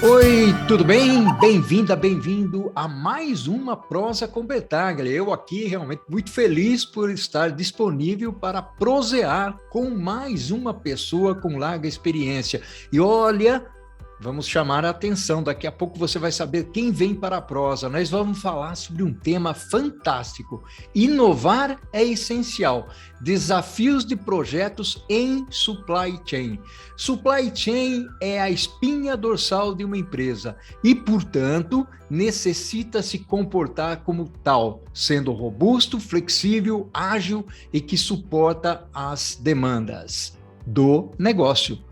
Oi, tudo bem? Bem-vinda, bem-vindo a mais uma Prosa com Bertaglia. Eu aqui realmente muito feliz por estar disponível para prosear com mais uma pessoa com larga experiência. E olha, vamos chamar a atenção, daqui a pouco você vai saber quem vem para a prosa. Nós vamos falar sobre um tema fantástico. Inovar é essencial. Desafios de projetos em supply chain. Supply chain é a espinha dorsal de uma empresa e, portanto, necessita se comportar como tal, sendo robusto, flexível, ágil e que suporta as demandas do negócio.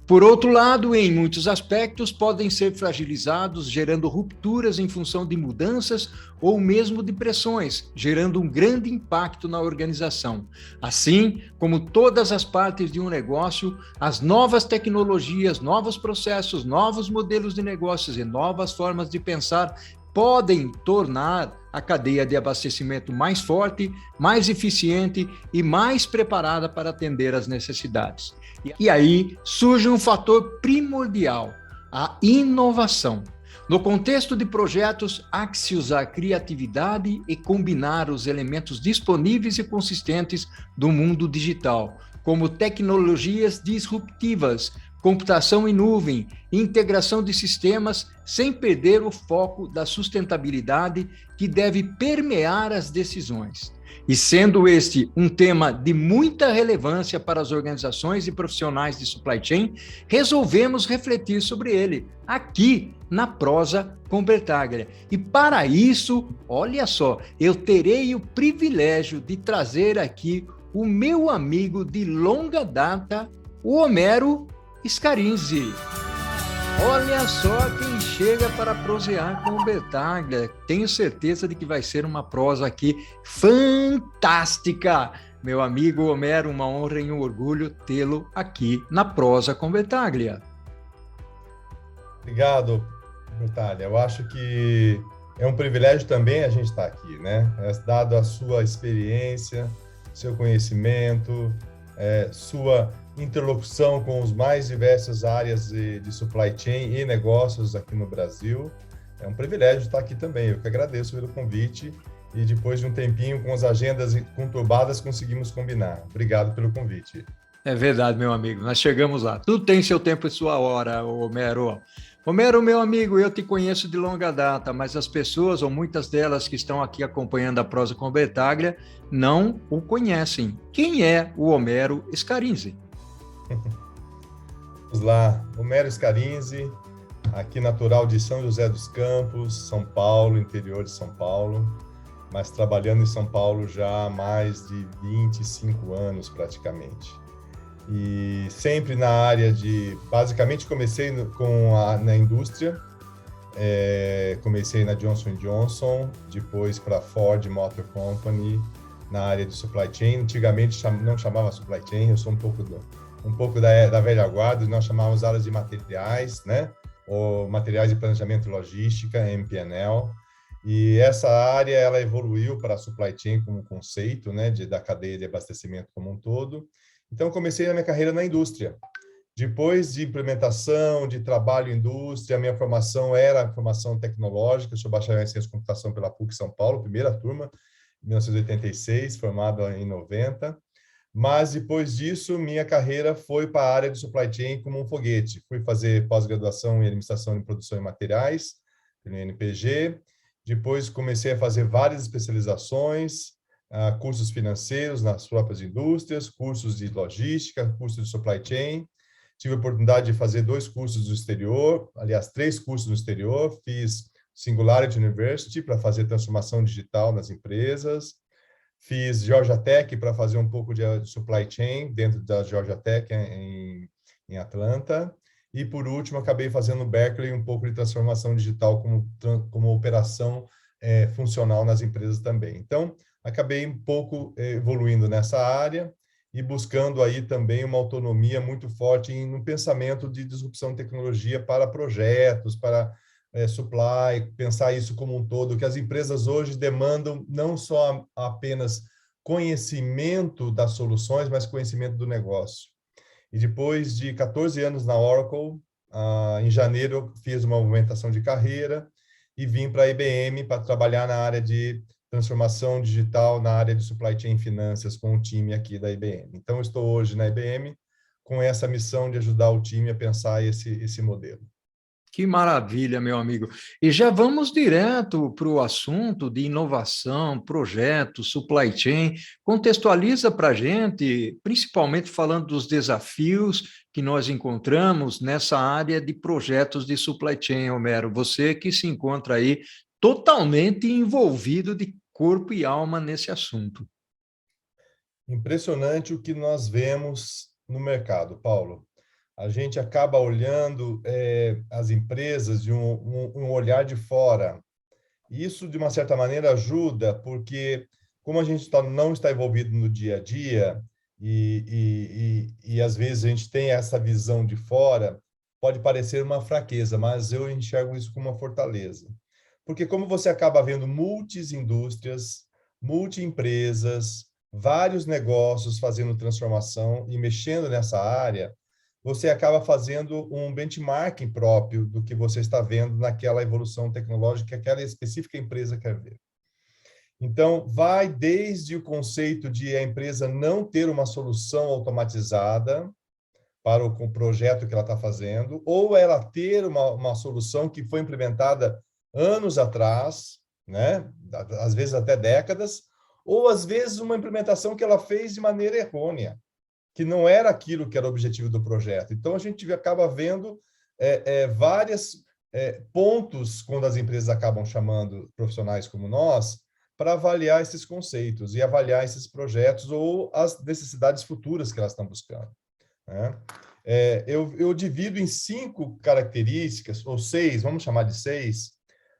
Por outro lado, em muitos aspectos, podem ser fragilizados, gerando rupturas em função de mudanças ou mesmo de pressões, gerando um grande impacto na organização. Assim, como todas as partes de um negócio, as novas tecnologias, novos processos, novos modelos de negócios e novas formas de pensar podem tornar a cadeia de abastecimento mais forte, mais eficiente e mais preparada para atender às necessidades. E aí surge um fator primordial, a inovação. No contexto de projetos, há que se usar criatividade e combinar os elementos disponíveis e consistentes do mundo digital, como tecnologias disruptivas, computação em nuvem, integração de sistemas, sem perder o foco da sustentabilidade que deve permear as decisões. E sendo este um tema de muita relevância para as organizações e profissionais de supply chain, resolvemos refletir sobre ele aqui na Prosa com Bertaglia. E para isso, olha só, eu terei o privilégio de trazer aqui o meu amigo de longa data, o Homero Scarinzi. Olha só quem chega para prosear com o Bertaglia. Tenho certeza de que vai ser uma prosa aqui fantástica. Meu amigo Homero, uma honra e um orgulho tê-lo aqui na Prosa com Bertaglia. Obrigado, Bertaglia. Eu acho que é um privilégio também a gente estar aqui, né? Dado a sua experiência, seu conhecimento, sua interlocução com as mais diversas áreas de supply chain e negócios aqui no Brasil. É um privilégio estar aqui também. Eu que agradeço pelo convite e depois de um tempinho com as agendas conturbadas conseguimos combinar. Obrigado pelo convite. É verdade, meu amigo. Nós chegamos lá. Tudo tem seu tempo e sua hora, Homero. Homero, meu amigo, eu te conheço de longa data, mas as pessoas, ou muitas delas que estão aqui acompanhando a Prosa com Bertaglia, não o conhecem. Quem é o Homero Scarinzi? Vamos lá, Homero Scarinzi, aqui natural de São José dos Campos, São Paulo, interior de São Paulo, mas trabalhando em São Paulo já há mais de 25 anos praticamente. E sempre na área de... Basicamente comecei na indústria, comecei na Johnson & Johnson, depois para a Ford Motor Company, na área de supply chain. Antigamente não chamava supply chain, eu sou um pouco da velha guarda, nós chamávamos áreas de materiais, né? Ou materiais de planejamento e logística, MPNL. E essa área ela evoluiu para a supply chain como conceito, né? Da cadeia de abastecimento como um todo. Então, comecei a minha carreira na indústria. Depois de implementação, de trabalho em indústria, a minha formação era a formação tecnológica. Eu sou bacharel em Ciência de Computação pela PUC São Paulo, primeira turma, 1986, formado em 90. Mas, depois disso, minha carreira foi para a área de supply chain como um foguete. Fui fazer pós-graduação em Administração de Produção e Materiais, pelo INPG. Depois, comecei a fazer várias especializações, cursos financeiros nas próprias indústrias, cursos de logística, cursos de supply chain. Tive a oportunidade de fazer 2 cursos no exterior, aliás, 3 cursos no exterior. Fiz Singularity University para fazer transformação digital nas empresas. Fiz Georgia Tech para fazer um pouco de supply chain dentro da Georgia Tech em Atlanta. E, por último, acabei fazendo Berkeley um pouco de transformação digital como operação funcional nas empresas também. Então, acabei um pouco evoluindo nessa área e buscando aí também uma autonomia muito forte no pensamento de disrupção de tecnologia para projetos, para supply, pensar isso como um todo, que as empresas hoje demandam não só apenas conhecimento das soluções, mas conhecimento do negócio. E depois de 14 anos na Oracle, em janeiro eu fiz uma movimentação de carreira e vim para a IBM para trabalhar na área de transformação digital, na área de supply chain e finanças com o time aqui da IBM. Então, eu estou hoje na IBM com essa missão de ajudar o time a pensar esse modelo. Que maravilha, meu amigo. E já vamos direto para o assunto de inovação, projetos, supply chain. Contextualiza para a gente, principalmente falando dos desafios que nós encontramos nessa área de projetos de supply chain, Homero. Você que se encontra aí totalmente envolvido de corpo e alma nesse assunto. Impressionante o que nós vemos no mercado, Paulo. A gente acaba olhando as empresas de um olhar de fora. Isso, de uma certa maneira, ajuda, porque como a gente não está envolvido no dia a dia e às vezes a gente tem essa visão de fora, pode parecer uma fraqueza, mas eu enxergo isso como uma fortaleza. Porque como você acaba vendo multi-indústrias, multi-empresas, vários negócios fazendo transformação e mexendo nessa área, você acaba fazendo um benchmarking próprio do que você está vendo naquela evolução tecnológica que aquela específica empresa quer ver. Então, vai desde o conceito de a empresa não ter uma solução automatizada para o projeto que ela está fazendo, ou ela ter uma solução que foi implementada anos atrás, né? Às vezes até décadas, ou às vezes uma implementação que ela fez de maneira errônea, que não era aquilo que era o objetivo do projeto. Então, a gente acaba vendo vários pontos quando as empresas acabam chamando profissionais como nós para avaliar esses conceitos e avaliar esses projetos ou as necessidades futuras que elas estão buscando, né? Eu divido em 5 características, ou 6, vamos chamar de 6,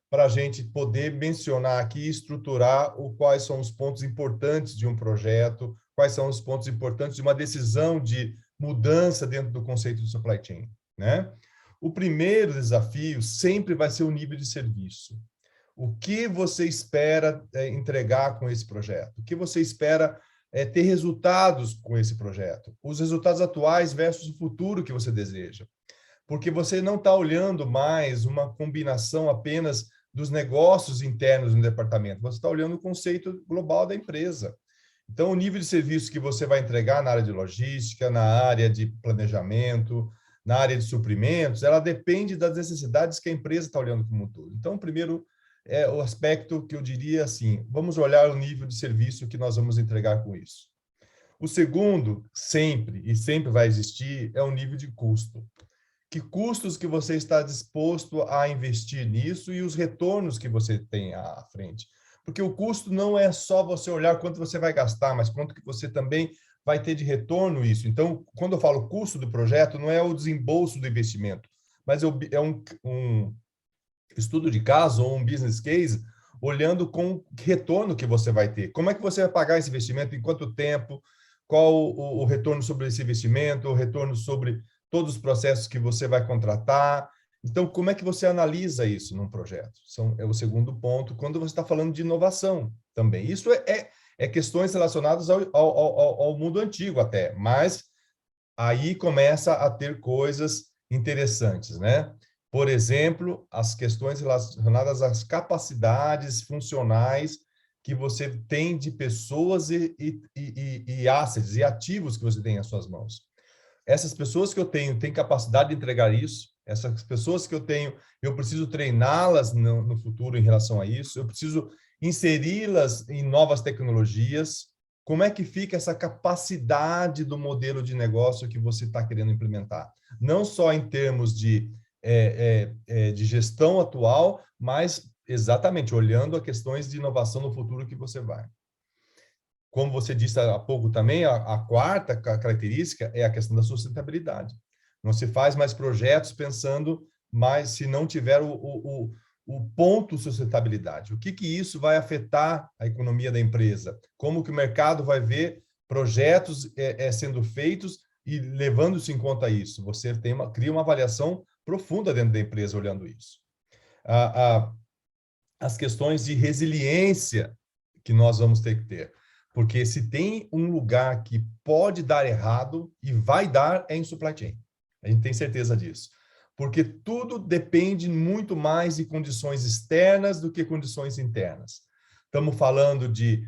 para a gente poder mencionar aqui e estruturar quais são os pontos importantes de um projeto, quais são os pontos importantes de uma decisão de mudança dentro do conceito de supply chain, né? O primeiro desafio sempre vai ser o nível de serviço. O que você espera entregar com esse projeto? O que você espera ter resultados com esse projeto? Os resultados atuais versus o futuro que você deseja. Porque você não está olhando mais uma combinação apenas dos negócios internos no departamento, você está olhando o conceito global da empresa. Então, o nível de serviço que você vai entregar na área de logística, na área de planejamento, na área de suprimentos, ela depende das necessidades que a empresa está olhando como um todo. Então, primeiro, é o aspecto que eu diria assim, vamos olhar o nível de serviço que nós vamos entregar com isso. O segundo, sempre vai existir, é o nível de custo. Que custos que você está disposto a investir nisso e os retornos que você tem à frente. Porque o custo não é só você olhar quanto você vai gastar, mas quanto que você também vai ter de retorno isso. Então, quando eu falo custo do projeto, não é o desembolso do investimento, mas é um estudo de caso ou um business case olhando com o retorno que você vai ter. Como é que você vai pagar esse investimento, em quanto tempo, qual o retorno sobre esse investimento, o retorno sobre todos os processos que você vai contratar. Então, como é que você analisa isso num projeto? É o segundo ponto, quando você está falando de inovação também. Isso é questões relacionadas ao mundo antigo até, mas aí começa a ter coisas interessantes, né? Por exemplo, as questões relacionadas às capacidades funcionais que você tem de pessoas e assets e ativos que você tem em suas mãos. Essas pessoas que eu tenho têm capacidade de entregar isso, essas pessoas que eu preciso treiná-las no futuro em relação a isso, eu preciso inseri-las em novas tecnologias. Como é que fica essa capacidade do modelo de negócio que você está querendo implementar? Não só em termos de gestão atual, mas exatamente olhando a questões de inovação no futuro que você vai. Como você disse há pouco também, a quarta característica é a questão da sustentabilidade. Não se faz mais projetos pensando mais se não tiver o ponto sustentabilidade. O que isso vai afetar a economia da empresa? Como que o mercado vai ver projetos sendo feitos e levando-se em conta isso? Você cria uma avaliação profunda dentro da empresa olhando isso. As questões de resiliência que nós vamos ter que ter. Porque se tem um lugar que pode dar errado e vai dar, é em supply chain. A gente tem certeza disso. porque tudo depende muito mais de condições externas do que condições internas. Estamos falando de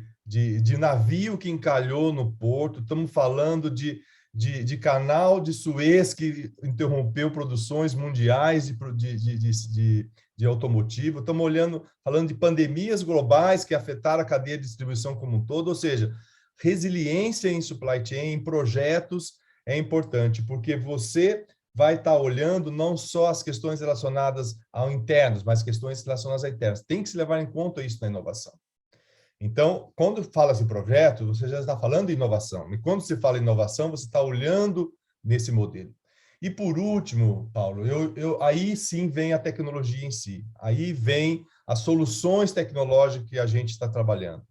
navio que encalhou no porto, estamos falando de canal de Suez que interrompeu produções mundiais de automotivo, estamos falando de pandemias globais que afetaram a cadeia de distribuição como um todo, ou seja, resiliência em supply chain, em projetos, é importante, porque você vai estar olhando não só as questões relacionadas ao internos, mas questões relacionadas a internos. Tem que se levar em conta isso na inovação. Então, quando fala-se projeto, você já está falando de inovação. E quando se fala em inovação, você está olhando nesse modelo. E por último, Paulo, aí sim vem a tecnologia em si. Aí vem as soluções tecnológicas que a gente está trabalhando.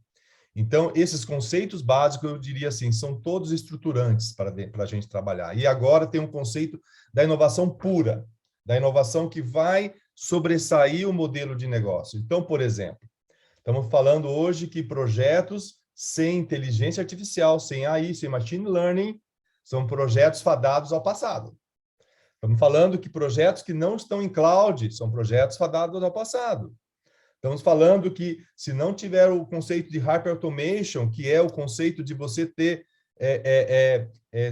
Então, esses conceitos básicos, eu diria assim, são todos estruturantes para a gente trabalhar. E agora tem um conceito da inovação pura, da inovação que vai sobressair o modelo de negócio. Então, por exemplo, estamos falando hoje que projetos sem inteligência artificial, sem AI, sem machine learning, são projetos fadados ao passado. Estamos falando que projetos que não estão em cloud são projetos fadados ao passado. Estamos falando que, se não tiver o conceito de hyper-automation, que é o conceito de você ter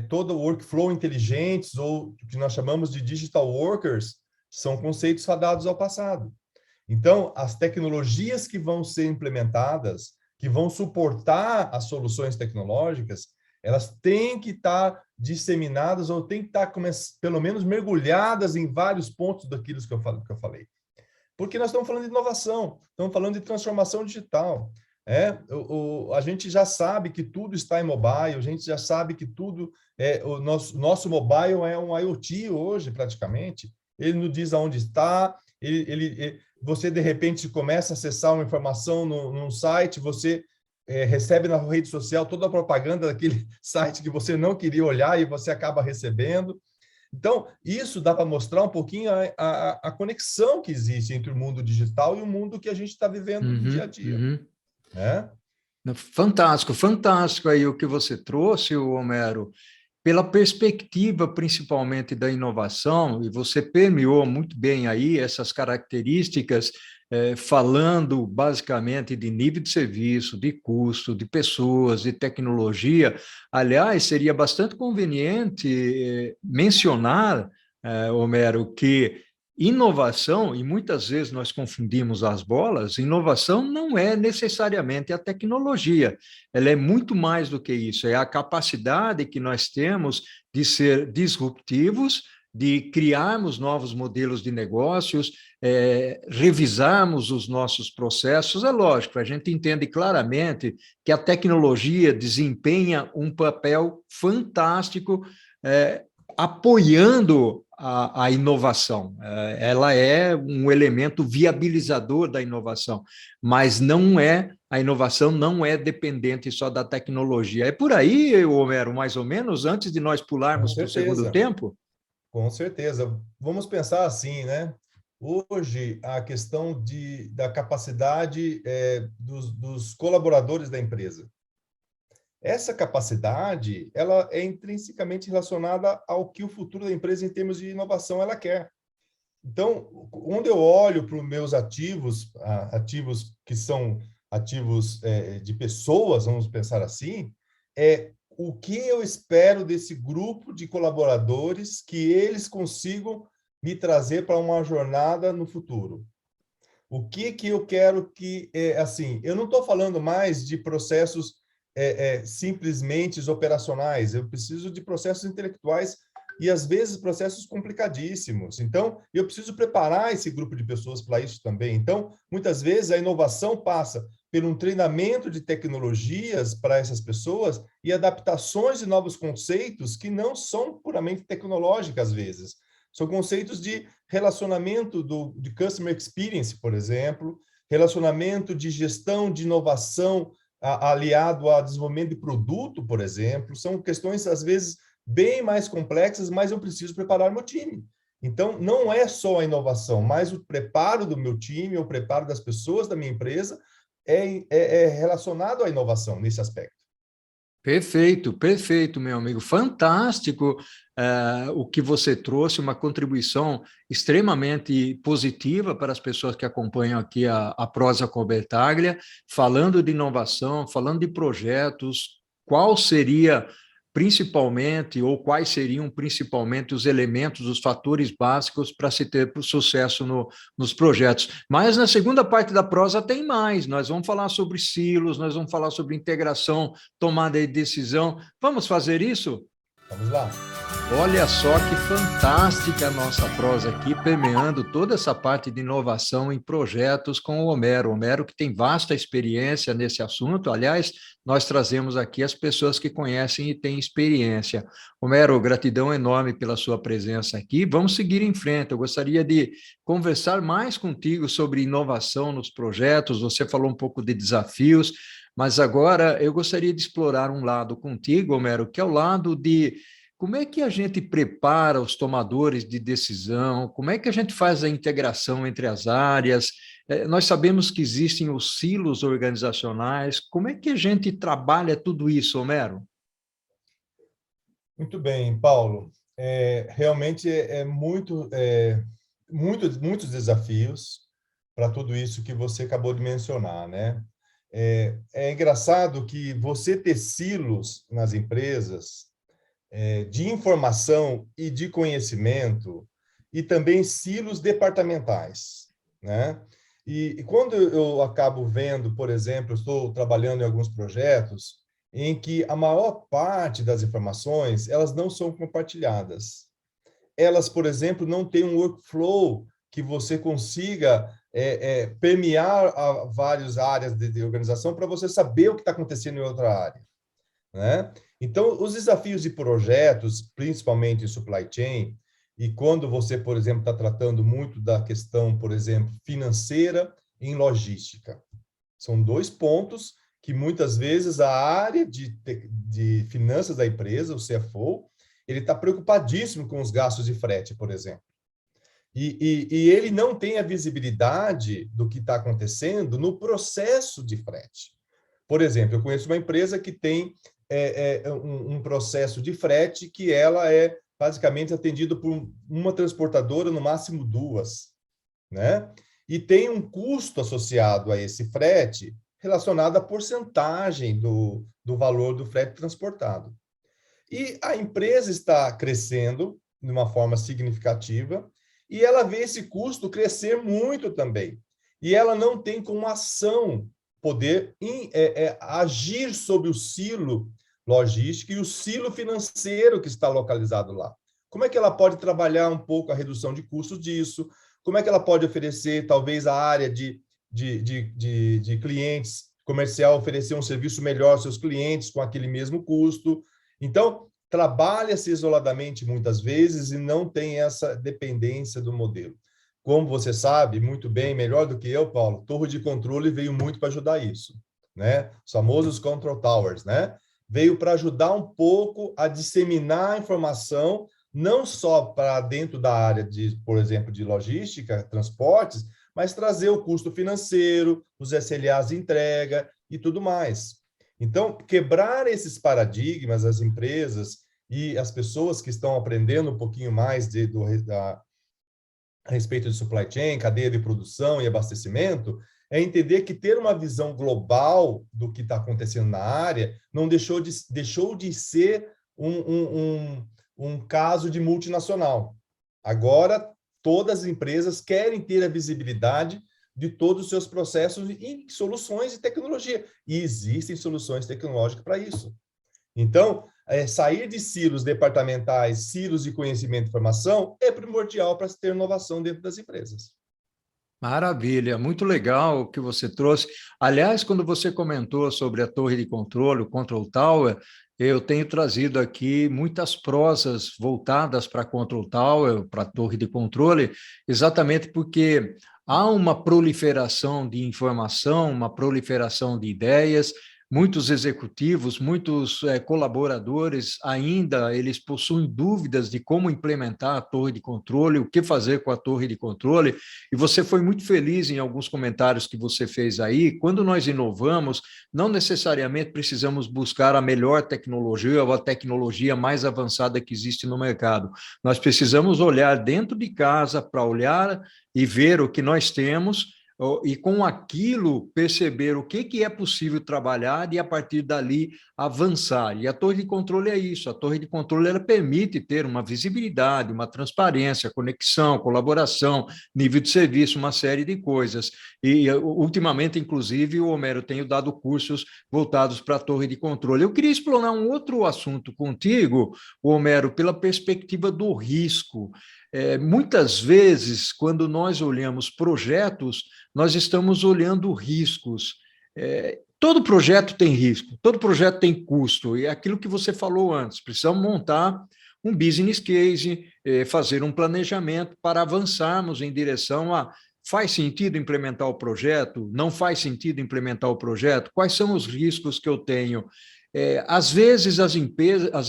todo o workflow inteligentes, ou o que nós chamamos de digital workers, são conceitos fadados ao passado. Então, as tecnologias que vão ser implementadas, que vão suportar as soluções tecnológicas, elas têm que estar disseminadas ou têm que estar, pelo menos, mergulhadas em vários pontos daquilo que eu falei. Porque nós estamos falando de inovação, estamos falando de transformação digital. A gente já sabe que tudo está em mobile, a gente já sabe que tudo... o nosso mobile é um IoT hoje, praticamente. Ele nos diz aonde está, você, de repente, começa a acessar uma informação num site, você recebe na rede social toda a propaganda daquele site que você não queria olhar e você acaba recebendo. Então, isso dá para mostrar um pouquinho a conexão que existe entre o mundo digital e o mundo que a gente está vivendo no dia a dia. Né? Fantástico, fantástico aí o que você trouxe, Homero, pela perspectiva principalmente da inovação, e você permeou muito bem aí essas características, falando basicamente de nível de serviço, de custo, de pessoas, de tecnologia. Aliás, seria bastante conveniente mencionar, Homero, que inovação, e muitas vezes nós confundimos as bolas, inovação não é necessariamente a tecnologia, ela é muito mais do que isso, é a capacidade que nós temos de ser disruptivos, de criarmos novos modelos de negócios, revisarmos os nossos processos. É lógico, a gente entende claramente que a tecnologia desempenha um papel fantástico, apoiando a inovação. Ela é um elemento viabilizador da inovação, mas a inovação não é dependente só da tecnologia. É por aí, Homero, mais ou menos, antes de nós pularmos para o segundo tempo? Com certeza. Vamos pensar assim, né? Hoje, a questão da capacidade dos colaboradores da empresa. Essa capacidade, ela é intrinsecamente relacionada ao que o futuro da empresa, em termos de inovação, ela quer. Então, quando eu olho para os meus ativos que são ativos de pessoas, vamos pensar assim, o que eu espero desse grupo de colaboradores que eles consigam me trazer para uma jornada no futuro. O que eu quero que... assim, eu não estou falando mais de processos simplesmente operacionais, eu preciso de processos intelectuais e, às vezes, processos complicadíssimos. Então, eu preciso preparar esse grupo de pessoas para isso também. Então, muitas vezes, a inovação passa por um treinamento de tecnologias para essas pessoas e adaptações de novos conceitos que não são puramente tecnológicos, às vezes. São conceitos de relacionamento de customer experience, por exemplo, relacionamento de gestão de inovação aliado a desenvolvimento de produto, por exemplo. São questões, às vezes, bem mais complexas, mas eu preciso preparar meu time. Então, não é só a inovação, mas o preparo do meu time, o preparo das pessoas da minha empresa é relacionado à inovação nesse aspecto. Perfeito, perfeito, meu amigo. Fantástico, o que você trouxe, uma contribuição extremamente positiva para as pessoas que acompanham aqui a Prosa com Bertaglia, falando de inovação, falando de projetos, qual seria principalmente, ou quais seriam principalmente os elementos, os fatores básicos para se ter sucesso nos projetos. Mas na segunda parte da prosa tem mais, nós vamos falar sobre silos, nós vamos falar sobre integração, tomada de decisão. Vamos fazer isso? Vamos lá. Olha só que fantástica a nossa prosa aqui, permeando toda essa parte de inovação em projetos com o Homero. Homero que tem vasta experiência nesse assunto. Aliás, nós trazemos aqui as pessoas que conhecem e têm experiência. Homero, gratidão enorme pela sua presença aqui. Vamos seguir em frente. Eu gostaria de conversar mais contigo sobre inovação nos projetos. Você falou um pouco de desafios, mas agora eu gostaria de explorar um lado contigo, Homero, que é o lado de como é que a gente prepara os tomadores de decisão? Como é que a gente faz a integração entre as áreas? Nós sabemos que existem os silos organizacionais. Como é que a gente trabalha tudo isso, Homero? Muito bem, Paulo. Realmente muitos desafios para tudo isso que você acabou de mencionar, né? É engraçado que você ter silos nas empresas de informação e de conhecimento, e também silos departamentais, né? E quando eu acabo vendo, por exemplo, eu estou trabalhando em alguns projetos em que a maior parte das informações, elas não são compartilhadas. Elas, por exemplo, não têm um workflow que você consiga permear várias áreas de organização para você saber o que está acontecendo em outra área, né? Então, os desafios de projetos, principalmente em supply chain, e quando você, por exemplo, está tratando muito da questão, por exemplo, financeira em logística, são dois pontos que muitas vezes a área de finanças da empresa, o CFO, ele está preocupadíssimo com os gastos de frete, por exemplo. E ele não tem a visibilidade do que está acontecendo no processo de frete. Por exemplo, eu conheço uma empresa que tem um processo de frete que ela é basicamente atendido por uma transportadora, no máximo duas, né? E tem um custo associado a esse frete relacionado à porcentagem do valor do frete transportado. E a empresa está crescendo de uma forma significativa e ela vê esse custo crescer muito também. E ela não tem como ação poder agir sobre o silo logístico e o silo financeiro que está localizado lá. Como é que ela pode trabalhar um pouco a redução de custos disso? Como é que ela pode oferecer, talvez, a área de clientes comercial, oferecer um serviço melhor aos seus clientes com aquele mesmo custo? Então, trabalha-se isoladamente muitas vezes e não tem essa dependência do modelo. Como você sabe muito bem, melhor do que eu, Paulo, torre de controle veio muito para ajudar isso, né? Os famosos control towers, né? Veio para ajudar um pouco a disseminar a informação, não só para dentro da área de, por exemplo, de logística, transportes, mas trazer o custo financeiro, os SLAs de entrega e tudo mais. Então, quebrar esses paradigmas, as empresas e as pessoas que estão aprendendo um pouquinho mais a respeito de supply chain, cadeia de produção e abastecimento, é entender que ter uma visão global do que está acontecendo na área não deixou de ser um caso de multinacional. Agora, todas as empresas querem ter a visibilidade de todos os seus processos e soluções e tecnologia. E existem soluções tecnológicas para isso. Então, sair de silos departamentais, silos de conhecimento e informação, é primordial para se ter inovação dentro das empresas. Maravilha, muito legal o que você trouxe. Aliás, quando você comentou sobre a torre de controle, o Control Tower, eu tenho trazido aqui muitas prosas voltadas para Control Tower, para a torre de controle, exatamente porque há uma proliferação de informação, uma proliferação de ideias. muitos executivos, muitos colaboradores ainda eles possuem dúvidas de como implementar a torre de controle, o que fazer com a torre de controle, e você foi muito feliz em alguns comentários que você fez aí. Quando nós inovamos, não necessariamente precisamos buscar a melhor tecnologia ou a tecnologia mais avançada que existe no mercado. Nós precisamos olhar dentro de casa para olhar e ver o que nós temos e com aquilo perceber o que é possível trabalhar e a partir dali avançar. E a torre de controle é isso, a torre de controle ela permite ter uma visibilidade, uma transparência, conexão, colaboração, nível de serviço, uma série de coisas. E ultimamente, inclusive, o Homero tem dado cursos voltados para a torre de controle. Eu queria explorar um outro assunto contigo, Homero, pela perspectiva do risco. Muitas vezes, quando nós olhamos projetos, nós estamos olhando riscos. Todo projeto tem risco, todo projeto tem custo, e é aquilo que você falou antes, precisamos montar um business case, fazer um planejamento para avançarmos em direção a faz sentido implementar o projeto? Não faz sentido implementar o projeto? Quais são os riscos que eu tenho? Às vezes as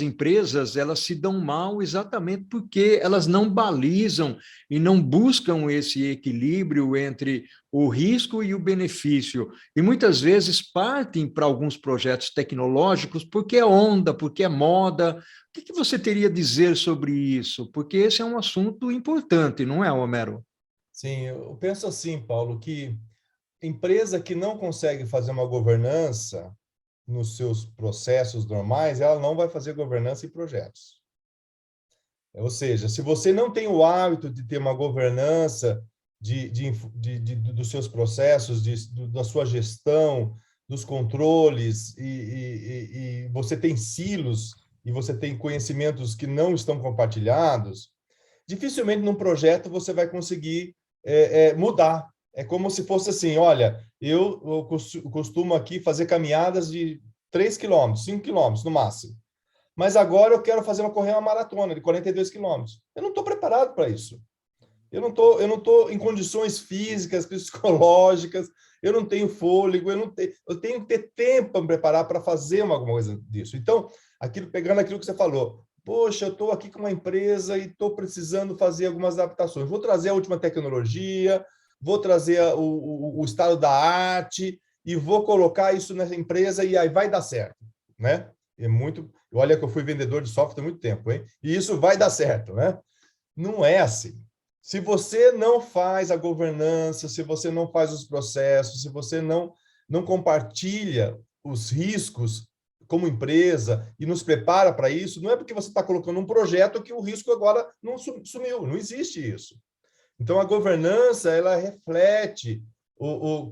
empresas elas se dão mal exatamente porque elas não balizam e não buscam esse equilíbrio entre o risco e o benefício. E muitas vezes partem para alguns projetos tecnológicos porque é onda, porque é moda. O que você teria a dizer sobre isso? Porque esse é um assunto importante, não é, Homero? Sim, eu penso assim, Paulo, que empresa que não consegue fazer uma governança nos seus processos normais, ela não vai fazer governança em projetos. Ou seja, se você não tem o hábito de ter uma governança dos seus processos, da sua gestão, dos controles, e você tem silos, e você tem conhecimentos que não estão compartilhados, dificilmente num projeto você vai conseguir mudar. É como se fosse assim, olha, eu costumo aqui fazer caminhadas de 3 quilômetros, 5 quilômetros no máximo. Mas agora eu quero correr uma maratona de 42 quilômetros. Eu não estou preparado para isso. Eu não tô em condições físicas, psicológicas, eu não tenho fôlego, eu tenho que ter tempo para me preparar para fazer alguma coisa disso. Então, pegando aquilo que você falou, poxa, eu estou aqui com uma empresa e estou precisando fazer algumas adaptações. Vou trazer a última tecnologia, vou trazer o estado da arte e vou colocar isso nessa empresa e aí vai dar certo, né? Olha que eu fui vendedor de software há muito tempo, hein? E isso vai dar certo, né? Não é assim. Se você não faz a governança, se você não faz os processos, se você não compartilha os riscos como empresa e nos prepara para isso, não é porque você está colocando um projeto que o risco agora não sumiu, não existe isso. Então, a governança, ela reflete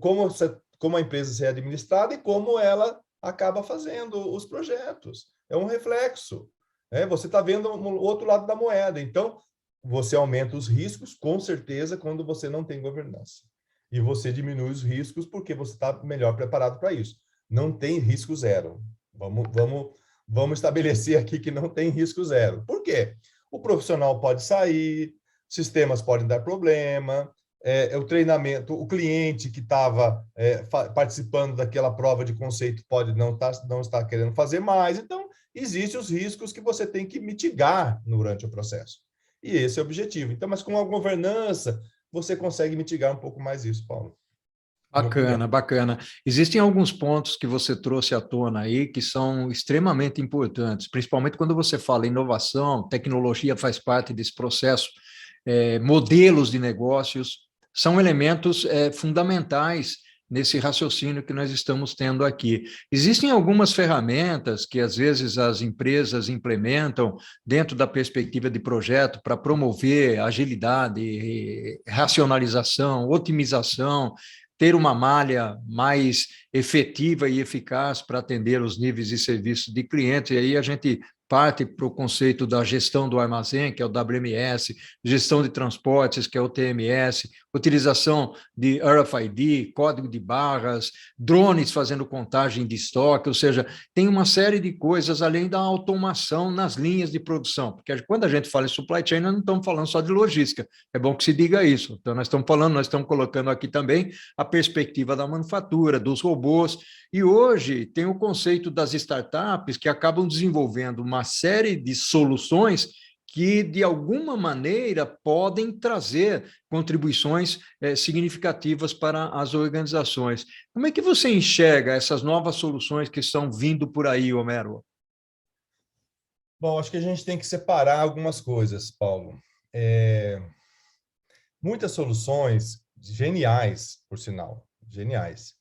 como a empresa é administrada e como ela acaba fazendo os projetos. É um reflexo. Né? Você está vendo o outro lado da moeda. Então, você aumenta os riscos, com certeza, quando você não tem governança. E você diminui os riscos porque você está melhor preparado para isso. Não tem risco zero. Vamos estabelecer aqui que não tem risco zero. Por quê? O profissional pode sair, sistemas podem dar problema, o treinamento, o cliente que estava participando daquela prova de conceito pode não estar querendo fazer mais. Então, existem os riscos que você tem que mitigar durante o processo. E esse é o objetivo. Então, mas com a governança, você consegue mitigar um pouco mais isso, Paulo. Bacana, bacana. Existem alguns pontos que você trouxe à tona aí que são extremamente importantes, principalmente quando você fala em inovação, tecnologia faz parte desse processo, modelos de negócios, são elementos fundamentais nesse raciocínio que nós estamos tendo aqui. Existem algumas ferramentas que, às vezes, as empresas implementam dentro da perspectiva de projeto para promover agilidade, racionalização, otimização, ter uma malha mais efetiva e eficaz para atender os níveis de serviço de cliente. E aí a gente parte para o conceito da gestão do armazém, que é o WMS, gestão de transportes, que é o TMS, utilização de RFID, código de barras, drones fazendo contagem de estoque, ou seja, tem uma série de coisas além da automação nas linhas de produção, porque quando a gente fala em supply chain, nós não estamos falando só de logística, é bom que se diga isso. Então, nós estamos colocando aqui também a perspectiva da manufatura, dos robôs, e hoje tem o conceito das startups que acabam desenvolvendo uma série de soluções que, de alguma maneira, podem trazer contribuições significativas para as organizações. Como é que você enxerga essas novas soluções que estão vindo por aí, Homero? Bom, acho que a gente tem que separar algumas coisas, Paulo. Muitas soluções geniais, por sinal, geniais,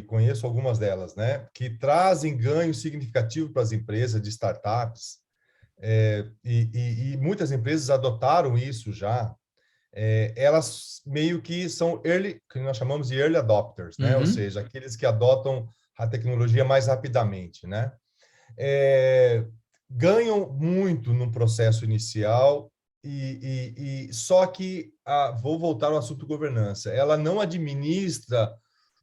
conheço algumas delas, né, que trazem ganho significativo para as empresas de startups, e muitas empresas adotaram isso já. Elas meio que são early, que nós chamamos de early adopters, né, ou seja, aqueles que adotam a tecnologia mais rapidamente, né, ganham muito no processo inicial. Só que, vou voltar ao assunto governança, ela não administra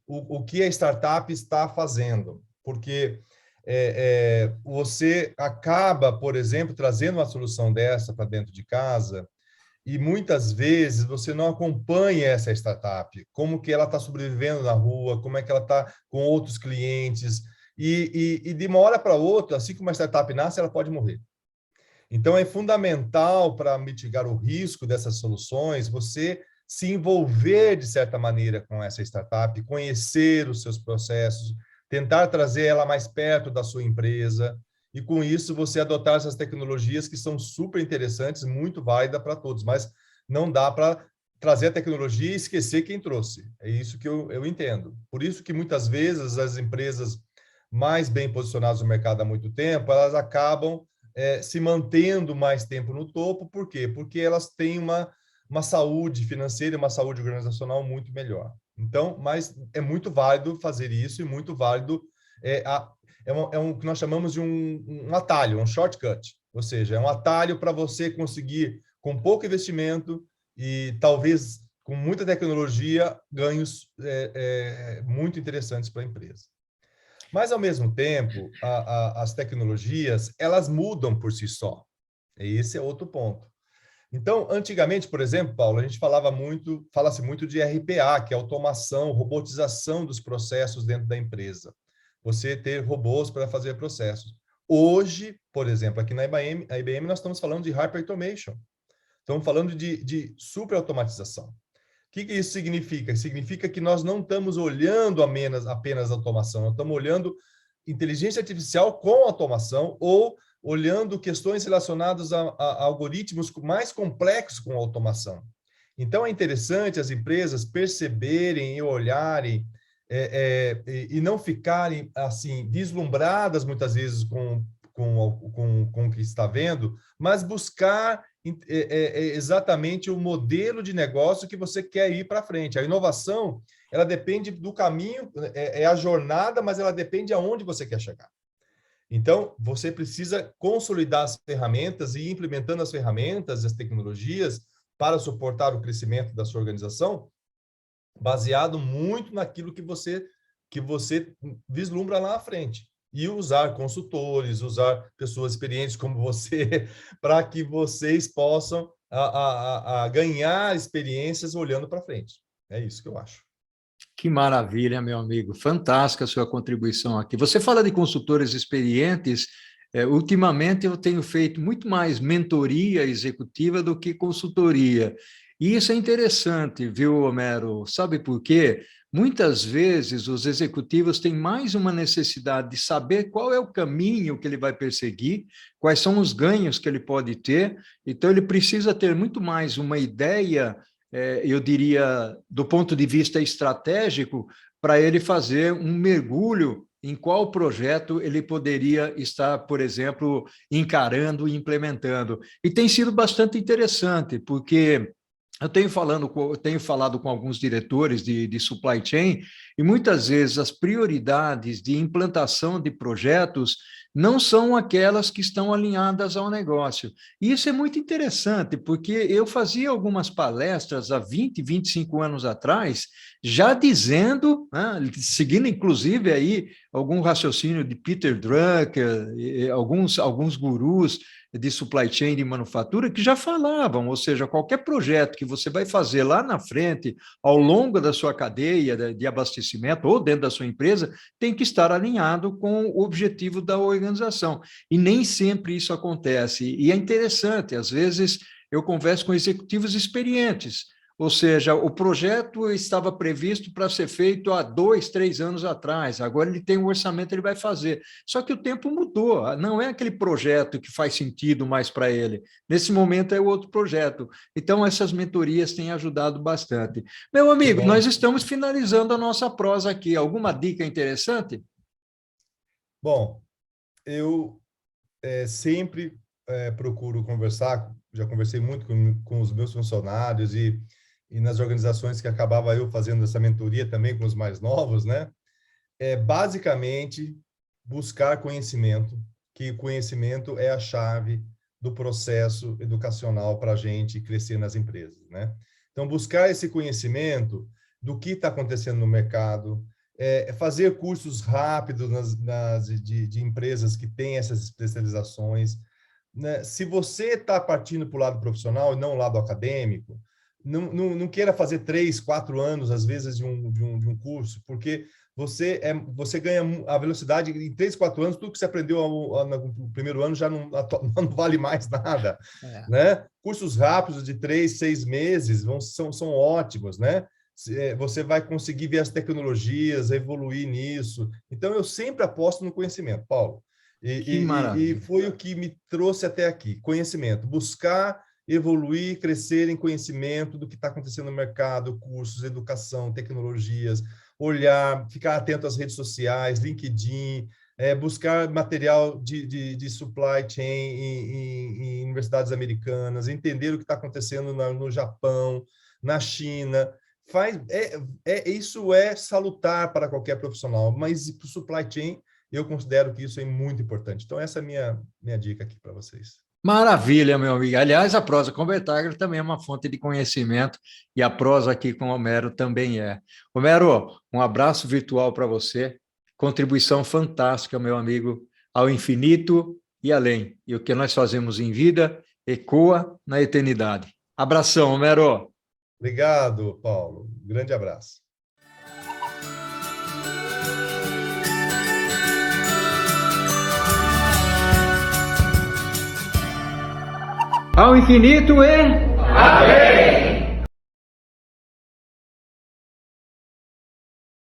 o que a startup está fazendo, porque você acaba, por exemplo, trazendo uma solução dessa para dentro de casa e muitas vezes você não acompanha essa startup, como que ela está sobrevivendo na rua, como é que ela está com outros clientes, e de uma hora para outra, assim como uma startup nasce, ela pode morrer. Então, é fundamental para mitigar o risco dessas soluções, você se envolver, de certa maneira, com essa startup, conhecer os seus processos, tentar trazer ela mais perto da sua empresa, e com isso você adotar essas tecnologias que são super interessantes, muito válidas para todos, mas não dá para trazer a tecnologia e esquecer quem trouxe. É isso que eu entendo. Por isso que, muitas vezes, as empresas mais bem posicionadas no mercado há muito tempo, elas acabam se mantendo mais tempo no topo. Por quê? Porque elas têm uma saúde financeira, uma saúde organizacional muito melhor. Então, mas é muito válido fazer isso e muito válido. É um que nós chamamos de um atalho, um shortcut. Ou seja, é um atalho para você conseguir, com pouco investimento e talvez com muita tecnologia, ganhos muito interessantes para a empresa. Mas, ao mesmo tempo, as tecnologias, elas mudam por si só. E esse é outro ponto. Então, antigamente, por exemplo, Paulo, a gente fala-se muito de RPA, que é automação, robotização dos processos dentro da empresa. Você ter robôs para fazer processos. Hoje, por exemplo, aqui na IBM nós estamos falando de hyper-automation. Estamos falando de super-automatização. O que isso significa? Significa que nós não estamos olhando apenas a automação, nós estamos olhando inteligência artificial com automação ou olhando questões relacionadas a algoritmos mais complexos com automação. Então, é interessante as empresas perceberem e olharem e não ficarem assim deslumbradas muitas vezes com o que está vendo, mas buscar exatamente o modelo de negócio que você quer ir para frente. A inovação, ela depende do caminho, é a jornada, mas ela depende aonde você quer chegar. Então, você precisa consolidar as ferramentas e ir implementando as ferramentas, as tecnologias, para suportar o crescimento da sua organização, baseado muito naquilo que você vislumbra lá à frente. E usar consultores, usar pessoas experientes como você, para que vocês possam ganhar experiências olhando para frente. É isso que eu acho. Que maravilha, meu amigo. Fantástica a sua contribuição aqui. Você fala de consultores experientes. Ultimamente, eu tenho feito muito mais mentoria executiva do que consultoria. E isso é interessante, viu, Homero? Sabe por quê? Muitas vezes os executivos têm mais uma necessidade de saber qual é o caminho que ele vai perseguir, quais são os ganhos que ele pode ter. Então, ele precisa ter muito mais uma ideia, eu diria, do ponto de vista estratégico, para ele fazer um mergulho em qual projeto ele poderia estar, por exemplo, encarando e implementando. E tem sido bastante interessante, porque Eu tenho falado com alguns diretores de supply chain e muitas vezes as prioridades de implantação de projetos não são aquelas que estão alinhadas ao negócio. E isso é muito interessante, porque eu fazia algumas palestras há 20, 25 anos atrás, já dizendo, né, seguindo inclusive aí algum raciocínio de Peter Drucker, alguns gurus de supply chain de manufatura que já falavam, ou seja, qualquer projeto que você vai fazer lá na frente, ao longo da sua cadeia de abastecimento ou dentro da sua empresa, tem que estar alinhado com o objetivo da organização. E nem sempre isso acontece. E é interessante, às vezes eu converso com executivos experientes, ou seja, o projeto estava previsto para ser feito há 2, 3 anos atrás, agora ele tem um orçamento, ele vai fazer. Só que o tempo mudou, não é aquele projeto que faz sentido mais para ele. Nesse momento é outro projeto. Então, essas mentorias têm ajudado bastante. Meu amigo, nós estamos finalizando a nossa prosa aqui. Alguma dica interessante? Bom, eu sempre procuro conversar, já conversei muito com os meus funcionários e nas organizações que acabava eu fazendo essa mentoria também com os mais novos, né? Basicamente, buscar conhecimento, que conhecimento é a chave do processo educacional para a gente crescer nas empresas, né? Então, buscar esse conhecimento do que está acontecendo no mercado, fazer cursos rápidos de empresas que têm essas especializações, né? Se você está partindo para o lado profissional e não o lado acadêmico, não queira fazer 3, 4 anos, às vezes, de um curso, porque você ganha a velocidade em 3, 4 anos, tudo que você aprendeu no primeiro ano já não vale mais nada, né? Cursos rápidos de 3, 6 meses são ótimos, né? Você vai conseguir ver as tecnologias, evoluir nisso. Então, eu sempre aposto no conhecimento, Paulo. E foi o que me trouxe até aqui, conhecimento, buscar evoluir, crescer em conhecimento do que está acontecendo no mercado, cursos, educação, tecnologias, olhar, ficar atento às redes sociais, LinkedIn, buscar material de supply chain em universidades americanas, entender o que está acontecendo no Japão, na China. Isso é salutar para qualquer profissional, mas para o supply chain, eu considero que isso é muito importante. Então, essa é a minha dica aqui para vocês. Maravilha, meu amigo. Aliás, a prosa com Bertaglia também é uma fonte de conhecimento e a prosa aqui com Homero também é. Homero, um abraço virtual para você. Contribuição fantástica, meu amigo, ao infinito e além. E o que nós fazemos em vida ecoa na eternidade. Abração, Homero. Obrigado, Paulo. Grande abraço. Ao infinito e... Amém!